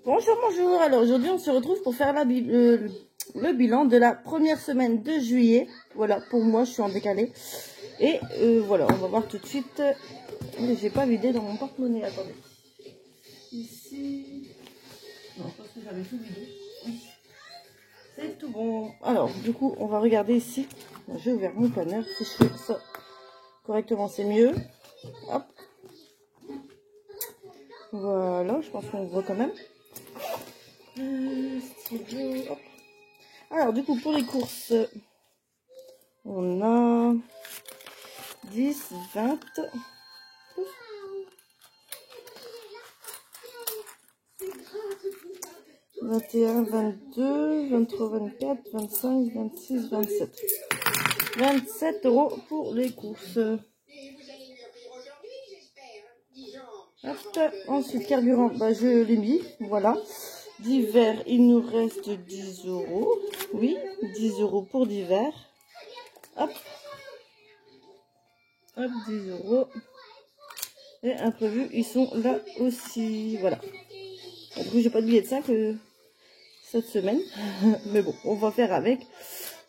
Bonjour, bonjour. Alors aujourd'hui on se retrouve pour faire le bilan de la première semaine de juillet. Voilà, pour moi je suis en décalé. Et voilà, on va voir tout de suite. J'ai pas vidé dans mon porte-monnaie, attendez. Ici. Non, parce que j'avais tout vidé. Oui. C'est tout bon. Alors, du coup, on va regarder ici. J'ai ouvert mon planner. Si je fais ça correctement, c'est mieux. Hop. Voilà, je pense qu'on voit quand même. Hop. Alors, du coup, pour les courses, on a 10, 20, 21, 22, 23, 24, 25, 26, 27. 27 € pour les courses. Hop. Ensuite, carburant, bah, je l'ai mis, voilà. D'hiver, il nous reste 10 €. Oui, 10 € pour d'hiver. Hop. Hop, 10 €. Et imprévus, ils sont là aussi. Voilà. Du coup, j'ai pas de billet de 5 cette semaine. Mais bon, on va faire avec.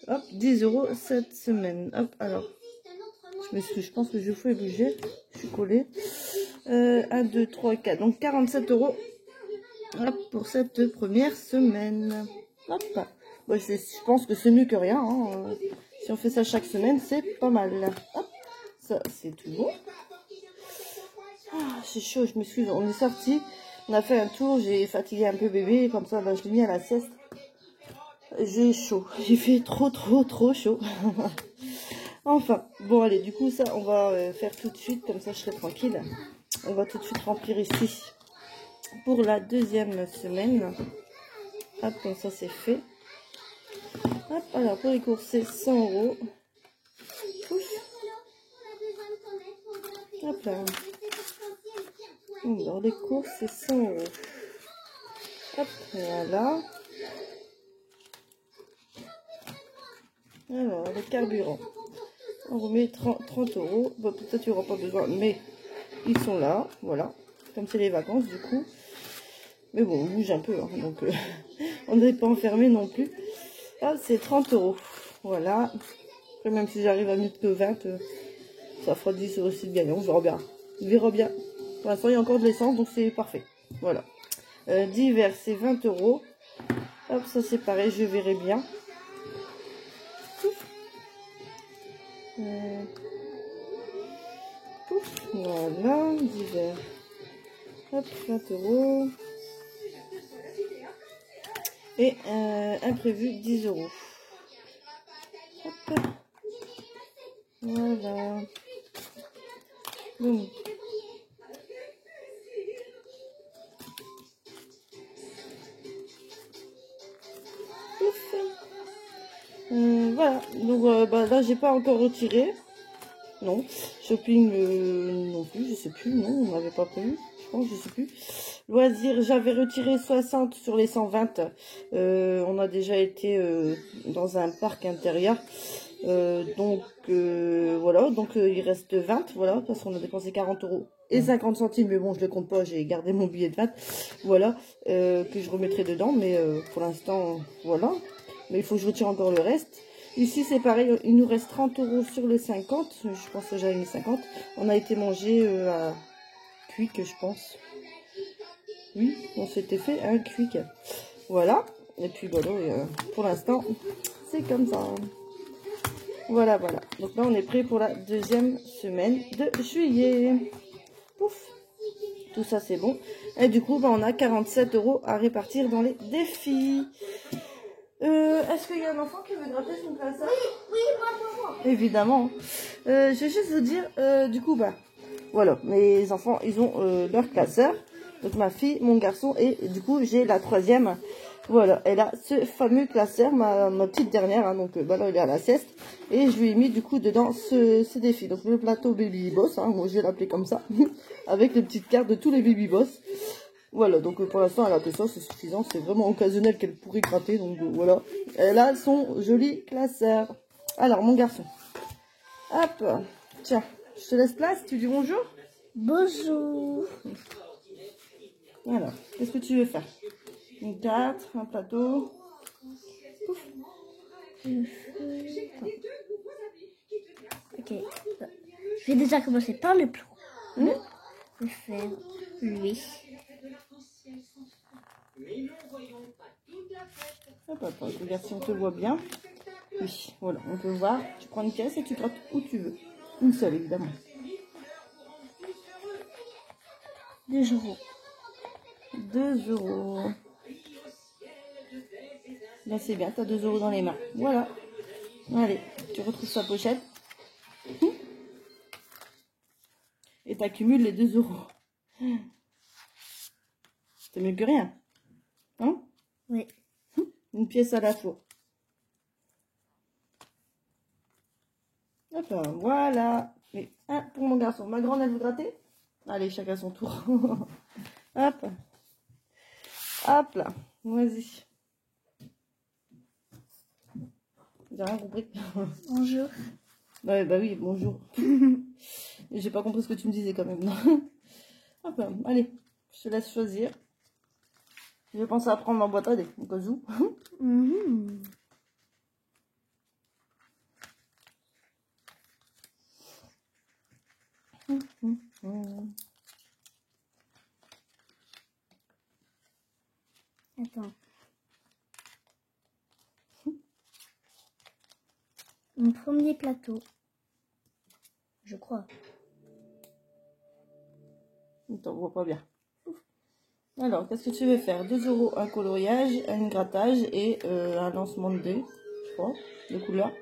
Hop, 10 € cette semaine. Hop, alors. Je pense que je fais bouger. Je suis collée. 1, 2, 3, 4. Donc 47 € pour cette première semaine. Hop. Bon, je pense que c'est mieux que rien. Hein. Si on fait ça chaque semaine, c'est pas mal. Hop. Ça, c'est tout bon. Ah, c'est chaud, je m'excuse. On est sorti. On a fait un tour. J'ai fatigué un peu bébé. Comme ça, bah, je l'ai mis à la sieste. J'ai chaud. J'ai fait trop chaud. Enfin, bon allez, du coup ça on va faire tout de suite, comme ça je serai tranquille. On va tout de suite remplir ici pour la deuxième semaine. Hop, comme ça c'est fait. Hop, alors pour les courses c'est 100 €. Ouf. Hop là. Alors les courses c'est 100 €. Hop, voilà. Alors le carburant. On remet 30 €. Bon, peut-être qu'il n'y aura pas besoin, mais ils sont là, voilà. Comme c'est les vacances, du coup. Mais bon, on bouge un peu, hein, donc on n'est pas enfermé non plus. Ah, c'est 30 €. Voilà. Après, même si j'arrive à mettre que 20, ça fera 10 € aussi de gagnant. On verra bien. On verra bien. Pour l'instant, il y a encore de l'essence, donc c'est parfait. Voilà. D'hiver, c'est 20 €. Hop, ça c'est pareil, je verrai bien. Voilà, d'hiver. Hop, 20 €. Et imprévu, 10 €. Hop. Voilà. Boum. Voilà. Donc bah, là, j'ai pas encore retiré. Non. Shopping non plus, je sais plus. Non, on n'avait pas prévu. Je pense, je sais plus. Loisirs, j'avais retiré 60 sur les 120. On a déjà été dans un parc intérieur. Donc voilà, donc il reste 20, voilà, parce qu'on a dépensé 40 € et 50 centimes, mais bon, je le compte pas, j'ai gardé mon billet de 20, voilà, que je remettrai dedans, mais pour l'instant, voilà, mais il faut que je retire encore le reste. Ici, c'est pareil, il nous reste 30 € sur les 50, je pense que j'avais mis 50, on a été manger à Quick, je pense, oui, on s'était fait un Quick, voilà, et puis voilà, pour l'instant, c'est comme ça. Voilà, voilà. Donc là, on est prêt pour la deuxième semaine de juillet. Pouf. Tout ça, c'est bon. Et du coup, bah, on a 47 € à répartir dans les défis. Est-ce qu'il y a un enfant qui veut gratter son classeur? Oui, moi. Évidemment. Je vais juste vous dire, du coup, bah, voilà. Mes enfants, ils ont leur classeur. Donc ma fille, mon garçon, et du coup, j'ai la troisième. Voilà, elle a ce fameux classeur, ma petite dernière, hein, donc bah là elle est à la sieste, et je lui ai mis du coup dedans ce défi, donc le plateau Baby Boss, hein, moi je vais l'appeler comme ça, avec les petites cartes de tous les Baby Boss. Voilà, donc pour l'instant elle a que ça, c'est suffisant, c'est vraiment occasionnel qu'elle pourrait gratter, donc voilà, elle a son joli classeur. Alors mon garçon, hop, tiens, je te laisse place, tu dis bonjour. Bonjour. Alors, qu'est-ce que tu veux faire? Une carte, un plateau. Ouf. Ok. Je vais déjà commencer par le plan. Je vais faire lui. Hop, attends, je regarde si on te voit bien. Oui, voilà, on peut voir. Tu prends une pièce et tu grattes où tu veux. Une seule, évidemment. 2 euros. 2 euros. Là, c'est bien, tu as 2 euros dans les mains. Voilà. Allez, tu retrouves sa pochette. Et tu accumules les 2 euros. C'est mieux que rien. Hein? Oui. Une pièce à la fois. Hop, voilà. Et un pour mon garçon. Ma grande, elle veut gratter? Allez, chacun son tour. Hop. Hop là. Vas-y. J'ai rien compris. Bonjour. Ouais, bah oui, bonjour. J'ai pas compris ce que tu me disais quand même. Non. Hop là. Allez, je te laisse choisir. Je vais penser à prendre ma boîte à dés, au cas où. Attends. Mon premier plateau. Je crois. On t'en voit pas bien. Alors, qu'est-ce que tu veux faire? 2 euros, un coloriage, un grattage et un lancement de dés, je crois, de couleurs.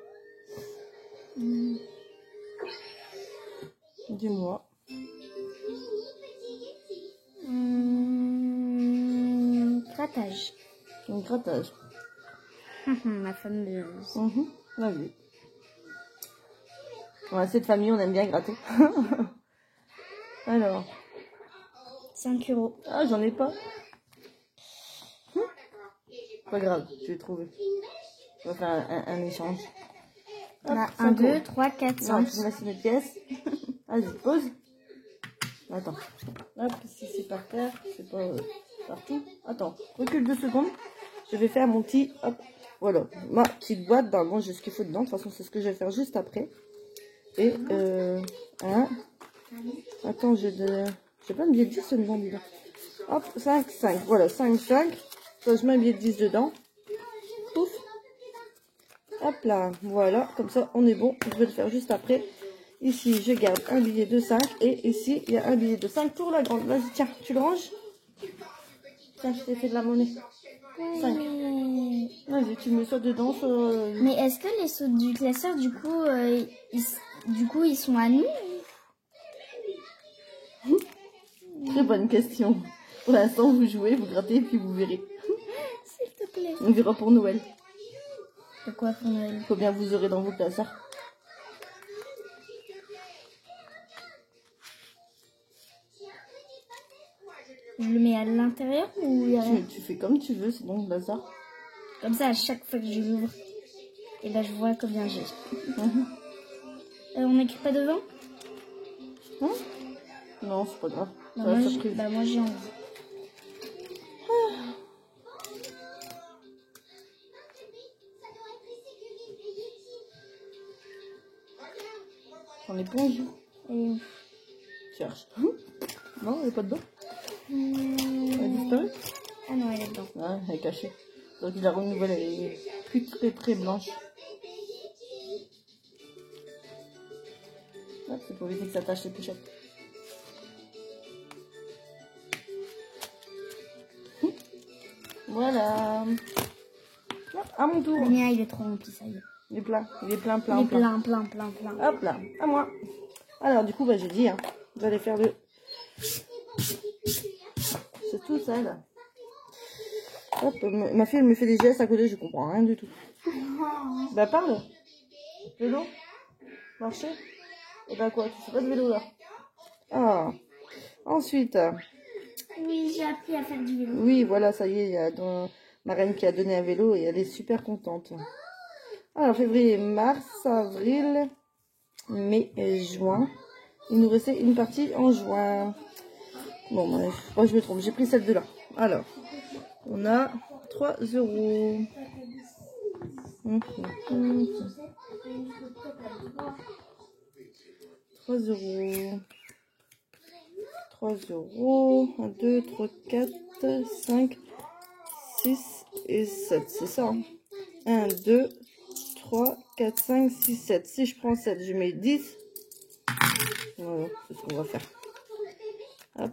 Dis-moi. Grattage. Un grattage. Ma fameuse. Vas-y. Ouais, cette famille, on aime bien gratter. Alors. 5 euros. Ah, j'en ai pas. Pas grave, je vais trouver. On va faire un échange. Hop, 1, 2, 3, 4, 5. Non, tu me laisses mes pièces. Vas-y, pose. Attends. Hop, si c'est par terre, c'est pas partout. Attends, recule 2 secondes. Je vais faire mon petit... Hop, voilà. Ma petite boîte. Dans j'ai ce qu'il faut dedans. De toute façon, c'est ce que je vais faire juste après. Et, attends, j'ai pas un billet de 10 dedans, dis donc. Hop, 5, 5. Voilà, 5, 5. Ça, je mets un billet de 10 dedans. Pouf. Hop là, voilà. Comme ça, on est bon. Je vais le faire juste après. Ici, je garde un billet de 5. Et ici, il y a un billet de 5 pour la grande. Vas-y, tiens, tu le ranges. Tiens, je t'ai fait de la monnaie. 5. Vas-y, tu mets ça dedans. Mais est-ce que les sauts du classeur, du coup, ils sont à nous? Très bonne question. Pour l'instant, vous jouez, vous grattez et puis vous verrez. S'il te plaît. On verra pour Noël. De quoi pour Noël? Combien vous aurez dans vos classeurs. Je le mets à l'intérieur ou Tu fais comme tu veux, c'est donc le hasard. Comme ça, à chaque fois que je l'ouvre, et ben je vois combien j'ai. On n'écrit pas devant? Non, c'est pas grave. Moi j'ai envie. J'en ai plein jour. Et... Cherche. Non, elle est pas dedans. Elle a disparu. Ah non, elle est dedans. Ah, elle est cachée. Donc la renouvelle, elle est plus très blanche. Hop, c'est pour éviter que ça tâche les pochettes. Voilà. Hop, à mon tour. Le mien, il est trop rempli, ça y est. Il est plein. Il est plein. Il est plein. Hop là, à moi. Alors du coup, bah, j'ai dit, hein, vous allez faire le... C'est tout ça, là. Hop, ma fille, elle me fait des gestes à côté, je comprends rien du tout. Bah parle. Vélo. Marcher. Et bah quoi, tu fais pas de vélo, là? Ah. Ensuite... Oui, j'ai appris à faire du vélo. Oui, voilà, ça y est, il y a ma reine qui a donné un vélo et elle est super contente. Alors, février, mars, avril, mai et juin. Il nous restait une partie en juin. Bon, moi je me trompe, j'ai pris celle de là. Alors, On a 3 euros. 3 euros. 3 euros. 1, 2, 3, 4, 5, 6 et 7. C'est ça. Hein. 1, 2, 3, 4, 5, 6, 7. Si je prends 7, je mets 10. Voilà, c'est ce qu'on va faire. Hop.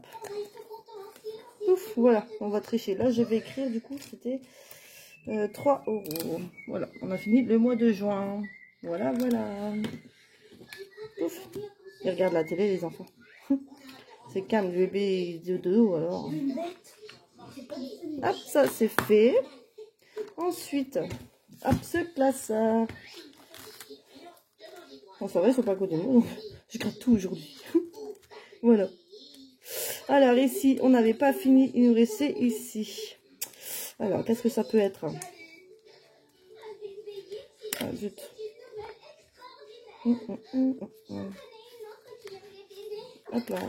Ouf, voilà, on va tricher. Là, je vais écrire, du coup, c'était 3 euros. Voilà, on a fini le mois de juin. Voilà, voilà. Ouf. Ils regardent la télé, les enfants. C'est calme, le bébé de dos, alors. Hop, ça, c'est fait. Ensuite, hop, ce classeur. Bon, ça va, ils sont pas à côté de moi. Je gratte tout aujourd'hui. Voilà. Alors, ici, on n'avait pas fini. Il nous restait ici. Alors, qu'est-ce que ça peut être? Ah, zut. Hop là.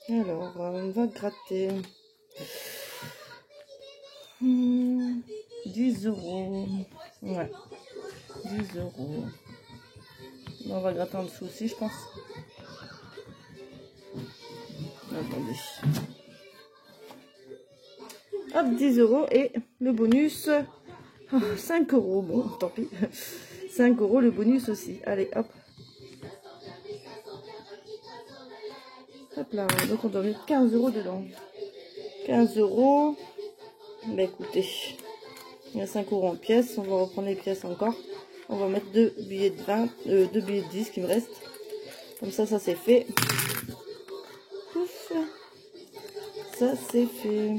Alors, on va gratter. 10 euros. Ouais. 10 euros. On va gratter en dessous aussi, je pense. Attendez. Hop, 10 euros. Et le bonus, 5 euros. Bon, tant pis. 5 euros le bonus aussi. Allez, hop. Hop là. Donc, on doit mettre 15 euros dedans. 15 euros. Bah écoutez, il y a 5 euros en pièces. On va reprendre les pièces encore. On va mettre 2 billets de 20, 2 billets de 10 qui me restent. Comme ça, ça c'est fait. Pouf. Ça c'est fait.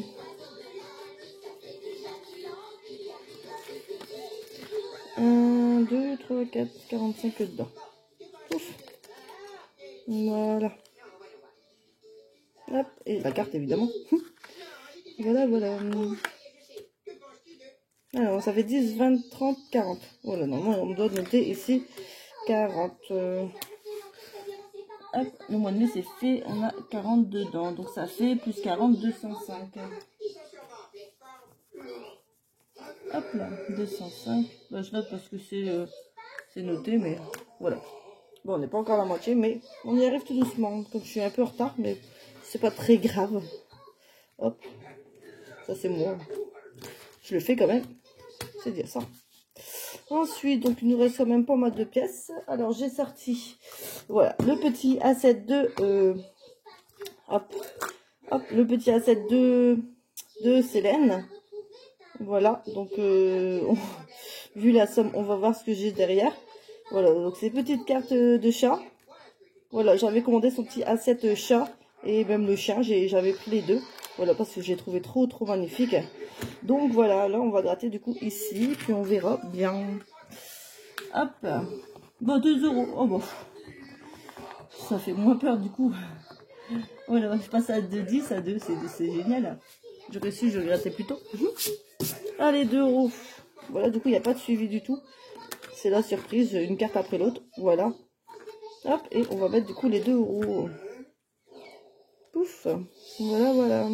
Un, 2, 3, 4, 45 dedans. Pouf. Voilà. Hop. Et la carte évidemment. Voilà, voilà. Alors, ça fait 10, 20, 30, 40. Voilà, normalement, on doit noter ici 40. Hop, le mois de mai, c'est fait. On a 40 dedans. Donc, ça fait plus 40, 205. Hop là, 205. Bah, je note parce que c'est noté, mais voilà. Bon, on n'est pas encore à la moitié, mais on y arrive tout doucement. Comme je suis un peu en retard, mais c'est pas très grave. Hop. Ça, c'est moi. Je le fais quand même. C'est dire ça. Ensuite, donc il nous reste quand même pas mal de pièces. Alors j'ai sorti, voilà, le petit A7 hop, le petit A7 de Célène. Voilà, donc vu la somme, on va voir ce que j'ai derrière. Voilà, donc ces petites cartes de chat. Voilà, j'avais commandé son petit A7 chat et même le chien, j'avais pris les deux. Voilà, parce que j'ai trouvé trop magnifique. Donc voilà, là on va gratter du coup ici, puis on verra bien. Hop, bon 2 euros, oh bon, ça fait moins peur du coup. Voilà, je passe de 10 à 2, c'est génial. J'aurais su, je grattais plus tôt. Allez, 2 euros. Voilà, du coup il n'y a pas de suivi du tout. C'est la surprise, une carte après l'autre, voilà. Hop, et on va mettre du coup les 2 euros. Pouf, voilà, voilà.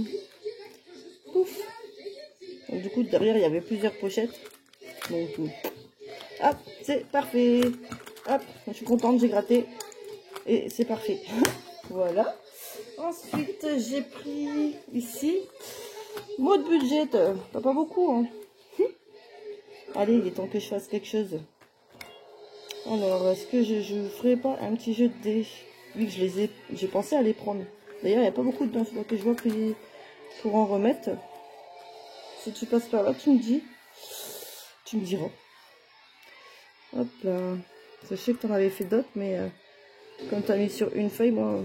Pouf. Donc, du coup, derrière, il y avait plusieurs pochettes. Donc, hop, c'est parfait. Hop, je suis contente, j'ai gratté. Et c'est parfait. Voilà. Ensuite, j'ai pris ici. Mot de budget. Pas beaucoup, hein. Allez, il est temps que je fasse quelque chose. Alors, est-ce que je ferai pas un petit jeu de dés? Vu que j'ai pensé à les prendre. D'ailleurs, il n'y a pas beaucoup dedans. Il faudra que je vois pour en remettre. Si tu passes par là, tu me dis. Tu me diras. Hop là. Je sais que tu en avais fait d'autres, mais comme tu as mis sur une feuille, moi,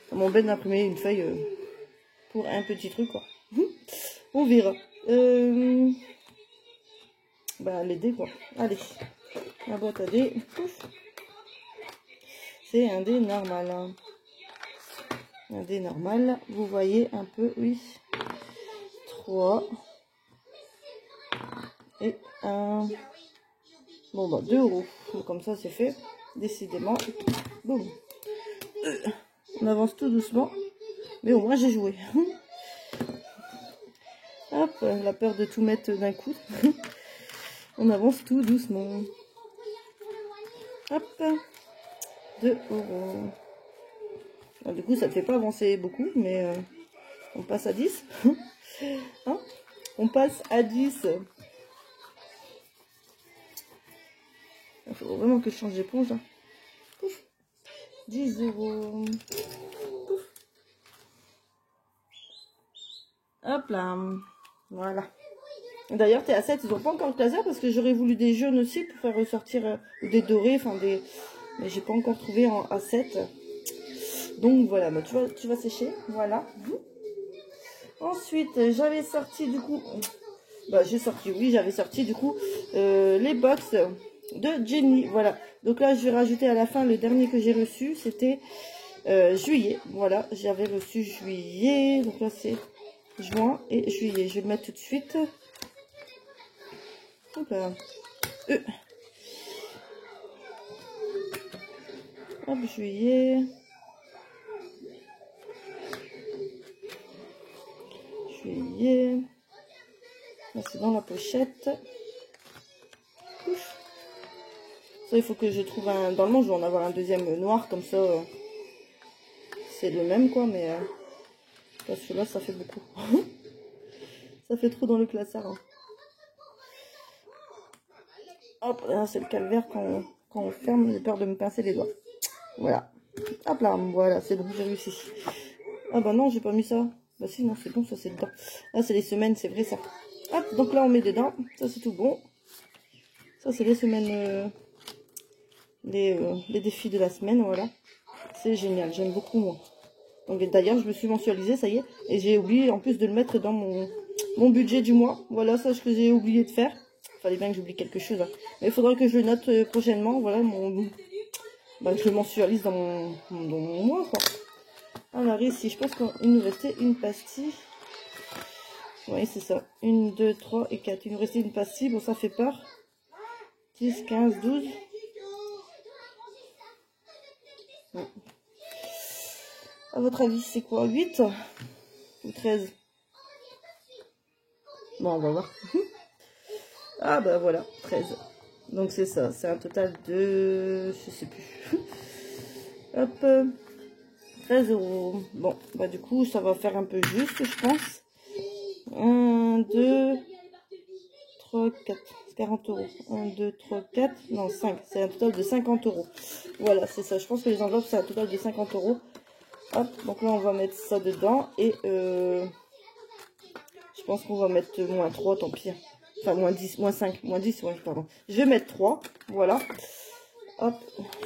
ça m'embête d'imprimer une feuille pour un petit truc, quoi. On verra. Bah, les dés, quoi. Allez. La boîte à dés. C'est un dé normal. Hein. Un dé normal. Vous voyez un peu, oui. 3. Et 1. Bon, bah, 2 euros. Donc, comme ça, c'est fait. Décidément. Boum. On avance tout doucement. Mais au moins, j'ai joué. Hop, la peur de tout mettre d'un coup. On avance tout doucement. Hop, 2 euros. Alors, du coup, ça ne fait pas avancer beaucoup, mais on passe à 10. Hein, on passe à 10. Il faut vraiment que je change d'éponge. Hein. 10 euros. Pouf. Hop là. Voilà. D'ailleurs, t'es à 7, ils n'ont pas encore le laser parce que j'aurais voulu des jaunes aussi pour faire ressortir des dorés, enfin des. Mais j'ai pas encore trouvé en A7. Donc voilà, bah, tu vas sécher. Voilà. Ensuite, j'avais sorti du coup. Bah, j'avais sorti du coup les box de Jenny. Voilà. Donc là, je vais rajouter à la fin le dernier que j'ai reçu. C'était juillet. Voilà, j'avais reçu juillet. Donc là, c'est juin et juillet. Je vais le mettre tout de suite. Hop là. Hop, juillet. Juillet. Là, c'est dans la pochette. Ouf. Ça, il faut que je trouve un... Dans le monde, je vais en avoir un deuxième noir, comme ça, c'est le même, quoi, mais... parce que là, ça fait beaucoup. Ça fait trop dans le classard. Hein. Hop, là, c'est le calvaire quand on ferme, j'ai peur de me pincer les doigts. Voilà. Hop là, voilà, c'est bon, j'ai réussi. Ah bah non, j'ai pas mis ça. Bah si, non, c'est bon, ça c'est dedans. Là, c'est les semaines, c'est vrai ça. Hop, donc là, on met dedans. Ça, c'est tout bon. Ça, c'est les semaines... les défis de la semaine, voilà. C'est génial, j'aime beaucoup moi. Donc d'ailleurs, je me suis mensualisée, ça y est. Et j'ai oublié en plus de le mettre dans mon budget du mois. Voilà, ça, ce que j'ai oublié de faire. Fallait bien que j'oublie quelque chose. Hein. Mais il faudra que je le note prochainement. Voilà, bah, je le mensualise dans mon mois, quoi. Alors ici, je pense qu'il nous restait une pastille. Oui, c'est ça. 1, 2, 3 et 4. Il nous restait une pastille. Bon, ça fait peur. 10, 15, 12. Ouais. À votre avis, c'est quoi? 8 ou 13? Bon, on va voir. Ah bah voilà, 13. Donc c'est ça, c'est un total de... je sais plus. Hop, 13 euros. Bon, bah du coup, ça va faire un peu juste, je pense. 1, 2, 3, 4. 40 euros. 1, 2, 3, 4. Non, 5. C'est un total de 50 euros. Voilà, c'est ça. Je pense que les enveloppes, c'est un total de 50 euros. Hop, donc là, on va mettre ça dedans. Et je pense qu'on va mettre moins 3, tant pis. Enfin, moins 10, moins 5, moins 10, ouais, pardon. Je vais mettre 3, voilà. Hop,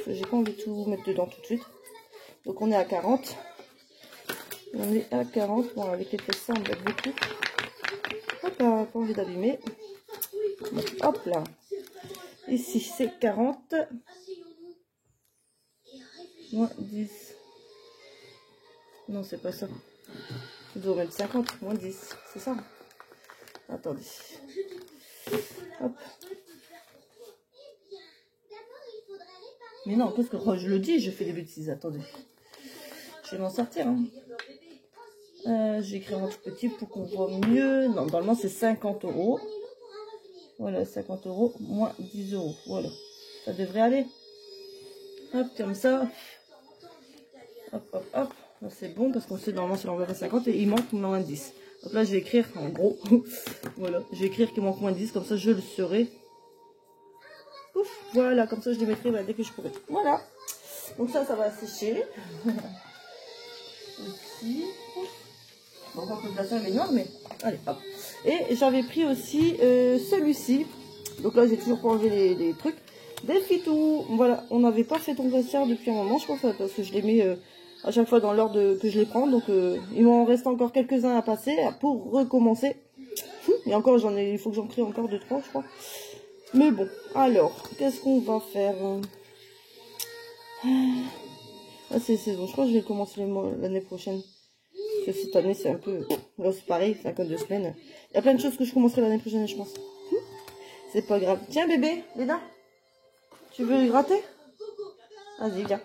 j'ai pas envie de tout mettre dedans tout de suite. Donc on est à 40. On est à 40. Bon, avec les ça, on va mettre beaucoup. Hop là, pas envie d'abîmer. Bon, hop là. Ici, c'est 40. Moins 10. Non, c'est pas ça. Je dois mettre 50, moins 10. C'est ça. Attendez. Hop. Mais non, parce que je le dis, je fais des bêtises. Attendez. Je vais m'en sortir. Hein. J'ai écrit en tout petit pour qu'on voit mieux. Non, normalement, c'est 50 euros. Voilà, 50 euros moins 10 euros. Voilà. Ça devrait aller. Hop, comme ça. Hop, hop, hop. C'est bon parce qu'on sait normalement c'est l'enveloppe à 50 et il manque moins 10. Donc là, je vais écrire en gros. Voilà. Je vais écrire qu'il manque moins 10. Comme ça, je le saurai. Ouf, voilà, comme ça je les mettrai dès que je pourrai. Voilà. Donc ça va sécher. Ici. Bon, encore que le glaçon est noir, mais allez, hop. Et j'avais pris aussi celui-ci. Donc là, j'ai toujours pas enlevé les trucs. Des Fitou. Voilà, on n'avait pas fait ton glacière depuis un moment, je pense, parce que je les mets à chaque fois dans l'ordre que je les prends. Donc il m'en reste encore quelques-uns à passer pour recommencer. Et encore, il faut que j'en crée encore 2-3, je crois. Mais bon, alors, qu'est-ce qu'on va faire? Ah, c'est bon, je crois que je vais commencer l'année prochaine. Parce que cette année, c'est un peu... Là, c'est pareil, c'est que 2 semaines. Il y a plein de choses que je commencerai l'année prochaine, je pense. C'est pas grave. Tiens, bébé, Léna, tu veux gratter? Vas-y, viens.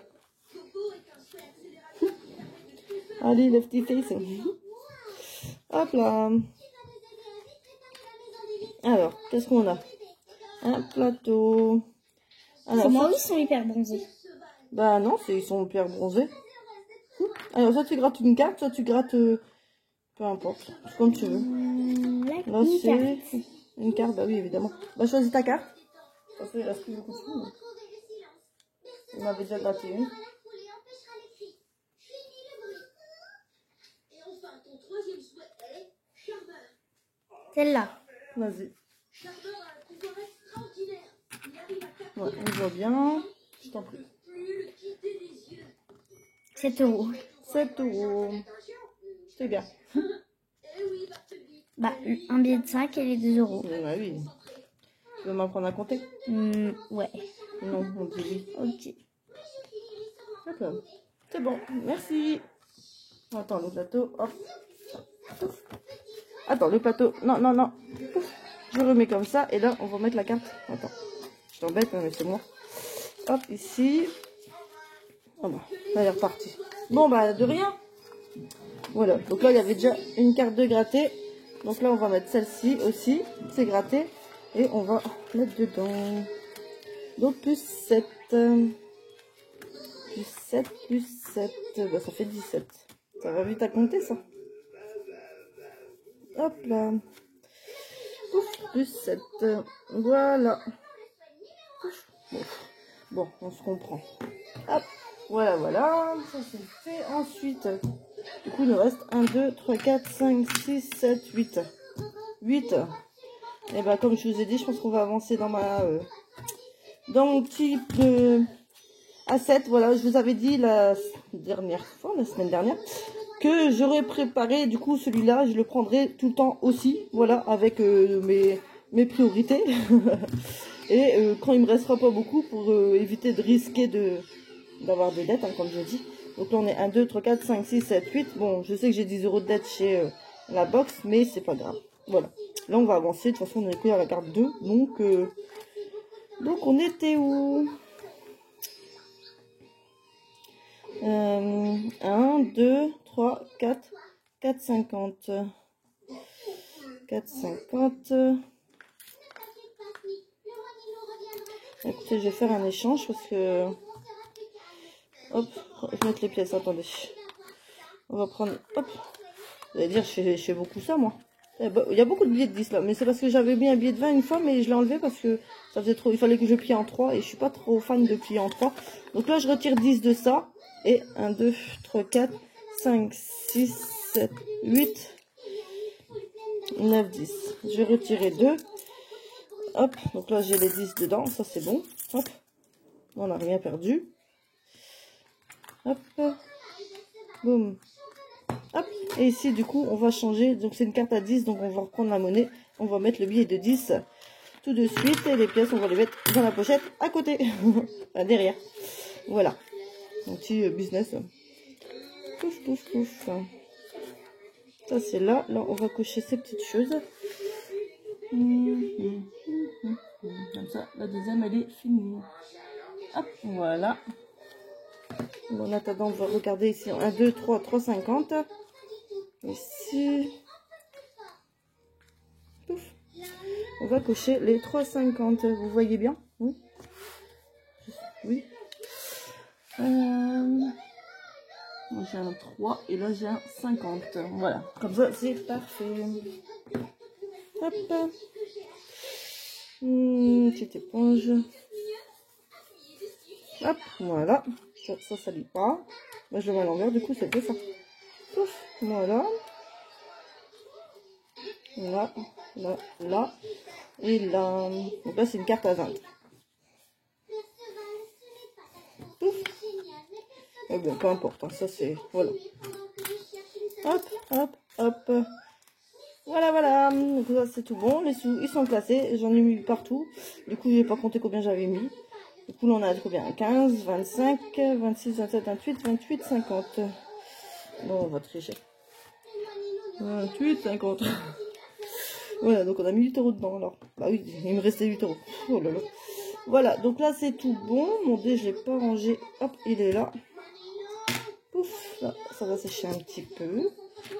Allez, le petit face. Hop là. Alors, qu'est-ce qu'on a? Un plateau. Alors, Moi, ils sont hyper bronzés. Bah non, ils sont hyper bronzés. Alors, soit tu grattes une carte, soit tu grattes... peu importe, c'est comme tu veux. Là, Une c'est carte. une carte, bah oui, évidemment. Bah, choisis ta carte. De toute façon, il reste plus beaucoup de sous. On avait déjà gratté une. Celle-là. Vas-y. Ouais, on voit bien. Je t'en prie. 7 euros. 7 euros. C'est bien. Bah, un billet de 5 et les 2 euros. Bah oui. Tu veux m'apprendre à compter? Ouais. Non, on dit oui. Ok. D'accord. C'est bon, merci. Attends, le plateau, hop. Attends, le plateau, non, non, non. Je remets comme ça, et là, on va mettre la carte. Attends, je t'embête, mais c'est moi. Hop, ici. Oh bah, là, elle est repartie. Bon, bah, de rien. Voilà, donc là, il y avait déjà une carte de gratter. Donc là, on va mettre celle-ci aussi. C'est gratté. Et on va mettre dedans. Donc, plus 7. Plus 7, plus 7. Bah, ça fait 17. Ça va vite à compter, ça. Hop là. Ouf, plus 7. Voilà. Ouf. Bon, on se comprend. Hop. Voilà, voilà. Ça, c'est fait. Ensuite, du coup, il nous reste 1, 2, 3, 4, 5, 6, 7, 8. 8. Et bah, comme je vous ai dit, je pense qu'on va avancer dans dans mon petit A7. Voilà, je vous avais dit la dernière fois, la semaine dernière, que j'aurais préparé. Du coup, celui-là, je le prendrai tout le temps aussi. Voilà, avec mes priorités. Et quand il me restera pas beaucoup, pour éviter de risquer d'avoir des dettes, hein, comme je dis. Donc là, on est 1, 2, 3, 4, 5, 6, 7, 8. Bon, je sais que j'ai 10 euros de dette chez la box, mais c'est pas grave. Voilà. Là, on va avancer. De toute façon, on est que à la carte 2. Donc on était où? 1, 2, 3, 4, 4,50. 4,50. Écoutez, je vais faire un échange parce que... Hop, je vais mettre les pièces, attendez. On va prendre... Hop. Vous allez dire, je fais beaucoup ça, moi. Il y a beaucoup de billets de 10 là, mais c'est parce que j'avais mis un billet de 20 une fois, mais je l'ai enlevé parce que ça faisait trop... Il fallait que je plie en 3 et je suis pas trop fan de plier en 3. Donc là, je retire 10 de ça. Et 1, 2, 3, 4, 5, 6, 7, 8, 9, 10. Je vais retirer 2. Hop, donc là j'ai les 10 dedans, ça c'est bon. Hop, on n'a rien perdu. Hop, boum. Hop, et ici du coup on va changer. Donc c'est une carte à 10, donc on va reprendre la monnaie. On va mettre le billet de 10 tout de suite. Et les pièces, on va les mettre dans la pochette à côté. Enfin, derrière. Voilà. Un petit business. Pouf, pouf, pouf. Ça c'est là. Là on va cocher ces petites choses. Comme ça, la deuxième elle est finie. Hop, voilà. En attendant, on va regarder ici. 1, 2, 3, 3,50. Ici. Pouf. On va cocher les 3,50. Vous voyez bien? Oui. Oui. J'ai un 3 et là j'ai un 50. Voilà. Comme ça, c'est parfait. Hop. Petite éponge. Hop, voilà. Ça salit pas. Moi, je le mets à l'envers, du coup, c'est ça. Pouf, voilà. Là, là, là. Et là. Donc là, c'est une carte à 20. Pouf. Eh bien, peu importe. Hein, ça, c'est... Voilà. Hop, hop, hop. Voilà, voilà. Donc là, c'est tout bon. Les sous, ils sont classés. J'en ai mis partout. Du coup, je n'ai pas compté combien j'avais mis. Du coup, là, on a combien? 15, 25, 26, 27, 28, 28, 50. Bon, on va tricher. 28, 50. Voilà, donc on a mis 8 euros dedans, alors. Bah oui, il me restait 8 euros. Oh là là. Voilà, donc là, c'est tout bon. Mon dé, je l'ai pas rangé. Hop, il est là. Pouf, là, ça va sécher un petit peu.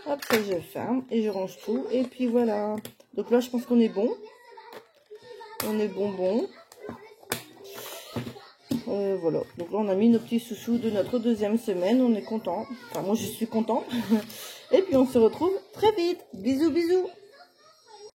Hop, ça, je ferme et je range tout. Et puis voilà. Donc là, je pense qu'on est bon. On est bonbons. Voilà, donc là on a mis nos petits chouchous de notre deuxième semaine, on est content. Enfin moi je suis content. Et puis on se retrouve très vite. Bisous bisous.